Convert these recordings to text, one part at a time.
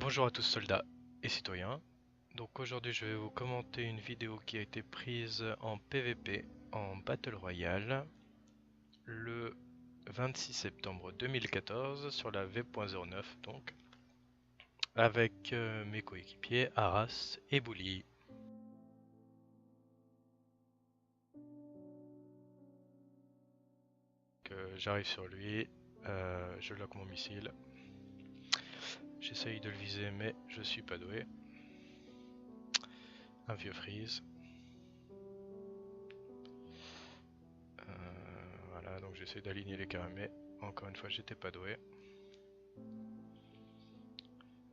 Bonjour à tous soldats et citoyens. Donc aujourd'hui je vais vous commenter une vidéo qui a été prise en PVP en Battle Royale le 26 septembre 2014 sur la V.09 donc avec mes coéquipiers Arras et Bully. J'arrive sur lui, je lock mon missile, j'essaye de le viser mais je suis pas doué. Un vieux freeze. Voilà, donc j'essaie d'aligner les carrés, mais encore une fois j'étais pas doué.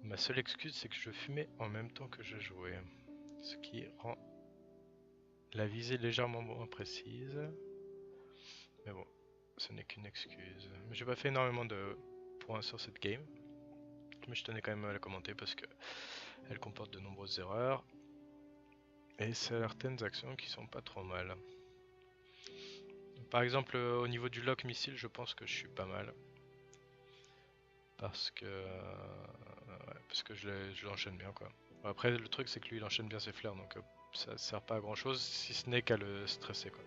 Ma seule excuse, c'est que je fumais en même temps que je jouais, ce qui rend la visée légèrement moins précise. Mais bon, ce n'est qu'une excuse. J'ai pas fait énormément de points sur cette game, mais je tenais quand même à la commenter parce que elle comporte de nombreuses erreurs et certaines actions qui sont pas trop mal. Par exemple, au niveau du lock missile, je pense que je suis pas mal. Parce que je l'enchaîne bien quoi. Après le truc c'est que lui il enchaîne bien ses flares donc ça sert pas à grand chose si ce n'est qu'à le stresser quoi.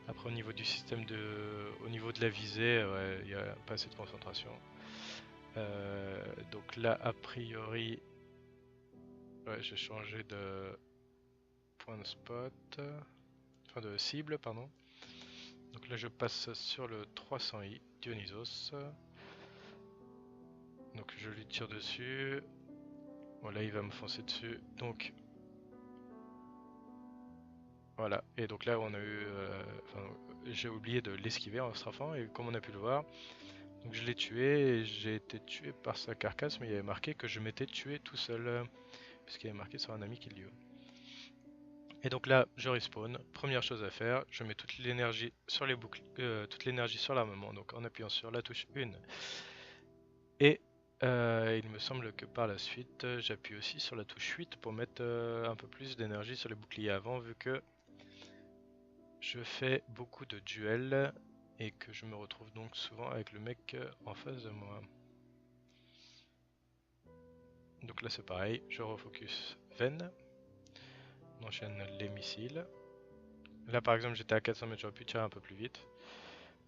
Après au niveau de la visée, ouais, il n'y a pas assez de concentration. Donc là a priori ouais, j'ai changé de point de spot, enfin de cible pardon. Donc là je passe sur le 300i Dionysos. Donc je lui tire dessus. Voilà, il va me foncer dessus. Donc voilà, et donc là on a eu, j'ai oublié de l'esquiver en strafant et comme on a pu le voir, donc je l'ai tué et j'ai été tué par sa carcasse mais il y avait marqué que je m'étais tué tout seul, puisqu'il y avait marqué sur un ami qui le Et donc là je respawn, première chose à faire, je mets toute l'énergie sur les boucles, toute l'énergie sur l'armement, donc en appuyant sur la touche 1. Et il me semble que par la suite j'appuie aussi sur la touche 8 pour mettre un peu plus d'énergie sur les boucliers avant vu que je fais beaucoup de duels et que je me retrouve donc souvent avec le mec en face de moi. Donc là c'est pareil, je refocus Ven, on enchaîne les missiles. Là par exemple j'étais à 400 mètres, j'aurais pu tirer un peu plus vite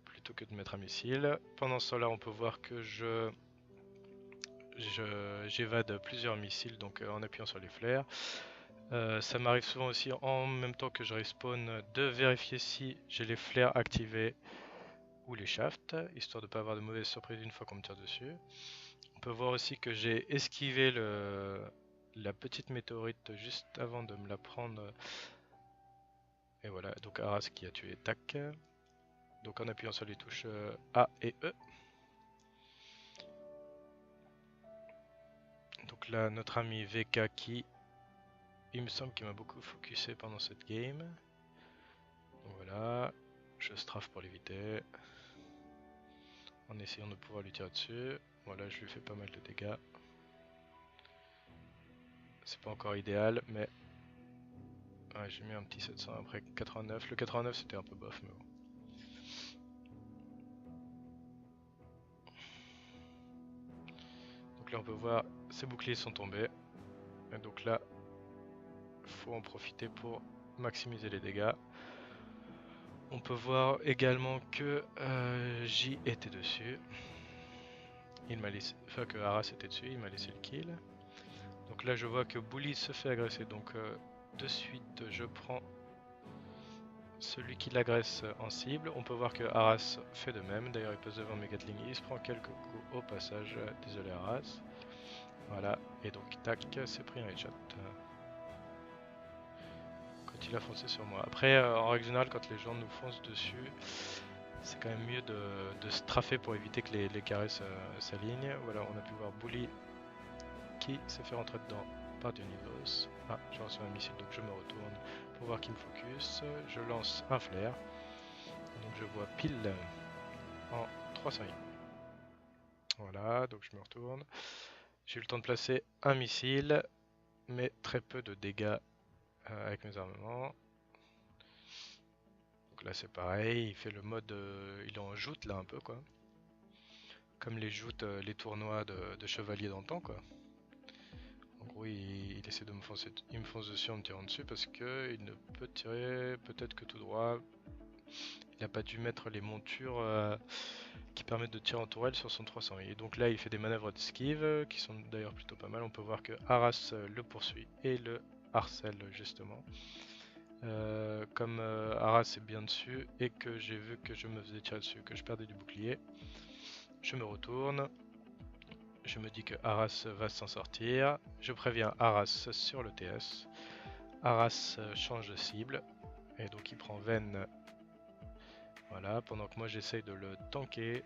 plutôt que de mettre un missile. Pendant ce temps là on peut voir que j'évade plusieurs missiles donc en appuyant sur les flares. Ça m'arrive souvent aussi en même temps que je respawn de vérifier si j'ai les flares activés ou les shafts, histoire de ne pas avoir de mauvaises surprises une fois qu'on me tire dessus. On peut voir aussi que j'ai esquivé la petite météorite juste avant de me la prendre. Et voilà, donc Arras qui a tué Tac. Donc en appuyant sur les touches A et E. Donc là, notre ami VK qui, il me semble qu'il m'a beaucoup focusé pendant cette game. Donc voilà, je strafe pour l'éviter. En essayant de pouvoir lui tirer dessus. Voilà, je lui fais pas mal de dégâts. C'est pas encore idéal, mais ouais, j'ai mis un petit 700 après 89. Le 89 c'était un peu bof, mais bon. Donc là on peut voir, ces boucliers sont tombés. Et donc là, faut en profiter pour maximiser les dégâts. On peut voir également que J était dessus. Il m'a laissé, enfin que Arras était dessus, il m'a laissé le kill. Donc là je vois que Bully se fait agresser, donc de suite je prends celui qui l'agresse en cible. On peut voir que Arras fait de même, d'ailleurs il passe devant mes Gatling, il se prend quelques coups au passage, désolé Arras. Voilà, et donc tac, c'est pris un headshot. Quand il a foncé sur moi. Après, en règle générale, quand les gens nous foncent dessus, c'est quand même mieux de se trafer pour éviter que les carrés s'alignent. Voilà, on a pu voir Bully qui s'est fait rentrer dedans par Dionysos. Ah, j'ai reçu un missile, donc je me retourne pour voir qu'il me focus. Je lance un flare. Donc je vois pile en 300 i. Voilà, donc je me retourne. J'ai eu le temps de placer un missile, mais très peu de dégâts avec mes armements. Donc là c'est pareil, il fait le mode, il est en joute là un peu quoi. Comme les joutes, les tournois de chevaliers dans le temps quoi. gros il essaie de me foncer, il me fonce dessus en me tirant dessus parce que il ne peut tirer peut-être que tout droit. Il n'a pas dû mettre les montures qui permettent de tirer en tourelle sur son 300. Et donc là il fait des manœuvres d'esquive qui sont d'ailleurs plutôt pas mal. On peut voir que Arras le poursuit et le harcèle justement. Comme Arras est bien dessus et que j'ai vu que je me faisais tirer dessus, que je perdais du bouclier, je me retourne, je me dis que Arras va s'en sortir, je préviens Arras sur le TS, Arras change de cible et donc il prend Ven, voilà, pendant que moi j'essaye de le tanker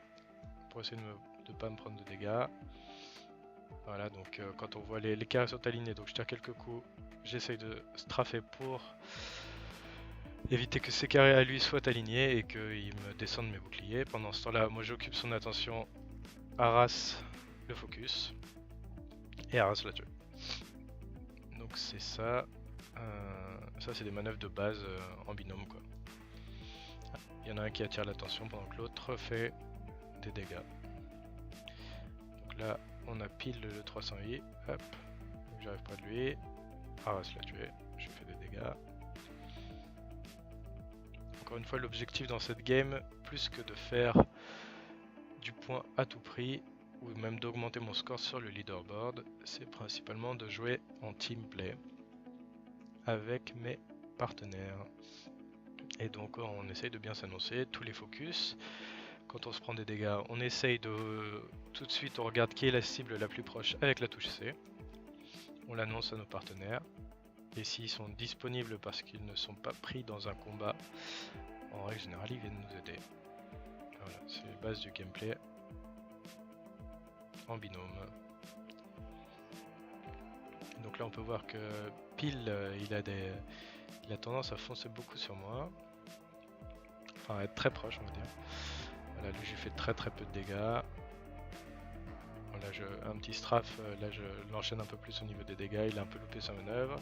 pour essayer de ne pas me prendre de dégâts. Voilà, donc quand on voit les carrés sont alignés, donc je tire quelques coups, j'essaye de straffer pour éviter que ces carrés à lui soient alignés et qu'il me descende mes boucliers. Pendant ce temps-là, moi j'occupe son attention, Arras le focus et Arras la tue. Donc c'est ça. Ça c'est des manœuvres de base en binôme quoi. Il y en a un qui attire l'attention pendant que l'autre fait des dégâts. Donc là on a pile le 300i. Hop. J'arrive près de lui. Arras l'a tué. Je fais des dégâts. Encore une fois, l'objectif dans cette game, plus que de faire du point à tout prix, ou même d'augmenter mon score sur le leaderboard, c'est principalement de jouer en team play avec mes partenaires. Et donc on essaye de bien s'annoncer, tous les focus. Quand on se prend des dégâts, on essaye de... Tout de suite, on regarde qui est la cible la plus proche avec la touche C. On l'annonce à nos partenaires. Et s'ils sont disponibles parce qu'ils ne sont pas pris dans un combat, en règle générale, ils viennent nous aider. Voilà, c'est les bases du gameplay en binôme. Donc là, on peut voir que Pile, il a tendance à foncer beaucoup sur moi. Enfin, à être très proche, on va dire. Voilà, lui, j'ai fait très peu de dégâts. Voilà, un petit strafe, là, je l'enchaîne un peu plus au niveau des dégâts. Il a un peu loupé sa manœuvre.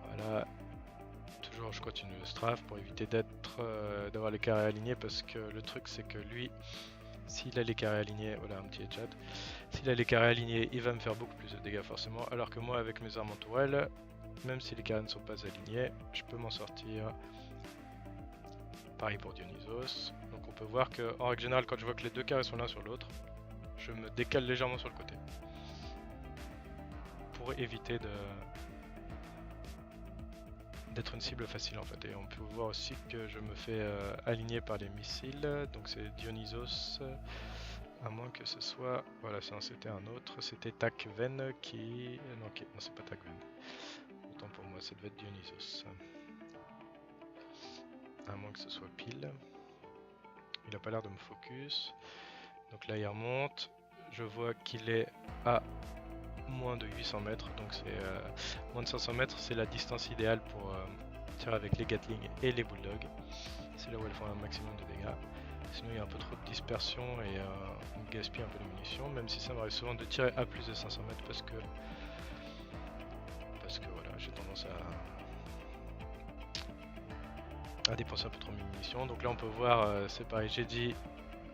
Voilà. Toujours, je continue le strafe pour éviter d'avoir les carrés alignés parce que le truc, c'est que lui, s'il a les carrés alignés, voilà un petit headshot, s'il a les carrés alignés, il va me faire beaucoup plus de dégâts forcément, alors que moi avec mes armes en tourelle, même si les carrés ne sont pas alignés, je peux m'en sortir. Pareil pour Dionysos. Donc on peut voir que en règle générale, quand je vois que les deux carrés sont l'un sur l'autre, je me décale légèrement sur le côté pour éviter d'être une cible facile en fait. Et on peut voir aussi que je me fais aligner par les missiles, donc c'est Dionysos, à moins que ce soit, voilà, c'était un autre, c'était Takven qui... Non, non c'est pas Takven, autant pour moi, ça devait être Dionysos. À moins que ce soit Pile. Il a pas l'air de me focus. Donc là il remonte, je vois qu'il est à moins de 800 mètres, donc c'est moins de 500 mètres, c'est la distance idéale pour tirer avec les Gatling et les Bulldogs. C'est là où elles font un maximum de dégâts. Sinon il y a un peu trop de dispersion et on gaspille un peu de munitions, même si ça m'arrive souvent de tirer à plus de 500 mètres parce que voilà, j'ai tendance à dépenser un peu trop de munitions. Donc là on peut voir, c'est pareil, j'ai dit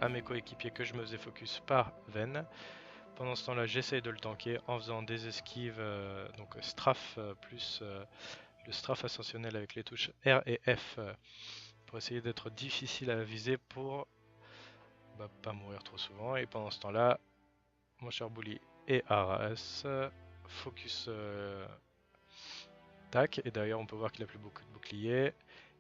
à mes coéquipiers que je me faisais focus par Ven. Pendant ce temps-là, j'essaye de le tanker en faisant des esquives, donc strafe plus le strafe ascensionnel avec les touches R et F pour essayer d'être difficile à viser pour pas mourir trop souvent. Et pendant ce temps-là, mon cher Bully et Arras focus tac. Et d'ailleurs, on peut voir qu'il a plus beaucoup de boucliers.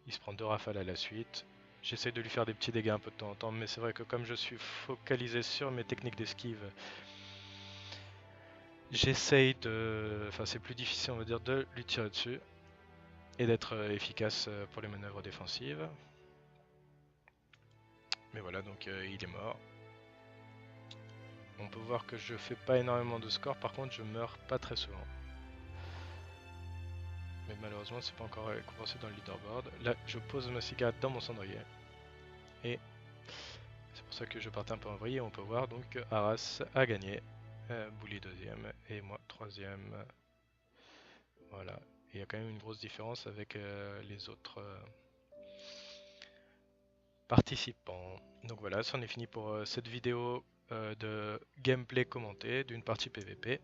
Il se prend 2 rafales à la suite. J'essaie de lui faire des petits dégâts un peu de temps en temps, mais c'est vrai que comme je suis focalisé sur mes techniques d'esquive, j'essaye de... Enfin, c'est plus difficile, on va dire, de lui tirer dessus et d'être efficace pour les manœuvres défensives. Mais voilà, donc il est mort. On peut voir que je fais pas énormément de score, par contre je meurs pas très souvent. Mais malheureusement c'est pas encore compensé dans le leaderboard. Là je pose ma cigarette dans mon cendrier. Et c'est pour ça que je partais un peu en vrille. On peut voir donc que Arras a gagné. Bully deuxième et moi troisième. Voilà. Il y a quand même une grosse différence avec les autres participants. Donc voilà, c'en est fini pour cette vidéo de gameplay commenté d'une partie PVP.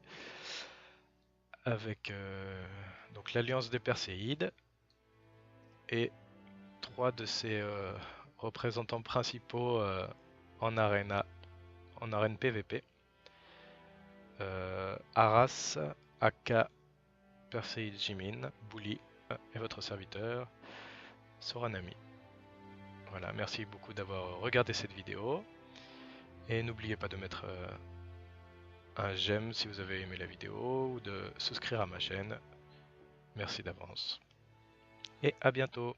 avec donc l'Alliance des Perséides et 3 de ses représentants principaux en arène PVP. Arras, Aka, Perséide Jimin, Bully et votre serviteur Soranami. Voilà, merci beaucoup d'avoir regardé cette vidéo et n'oubliez pas de mettre un j'aime si vous avez aimé la vidéo ou de souscrire à ma chaîne. Merci d'avance et à bientôt.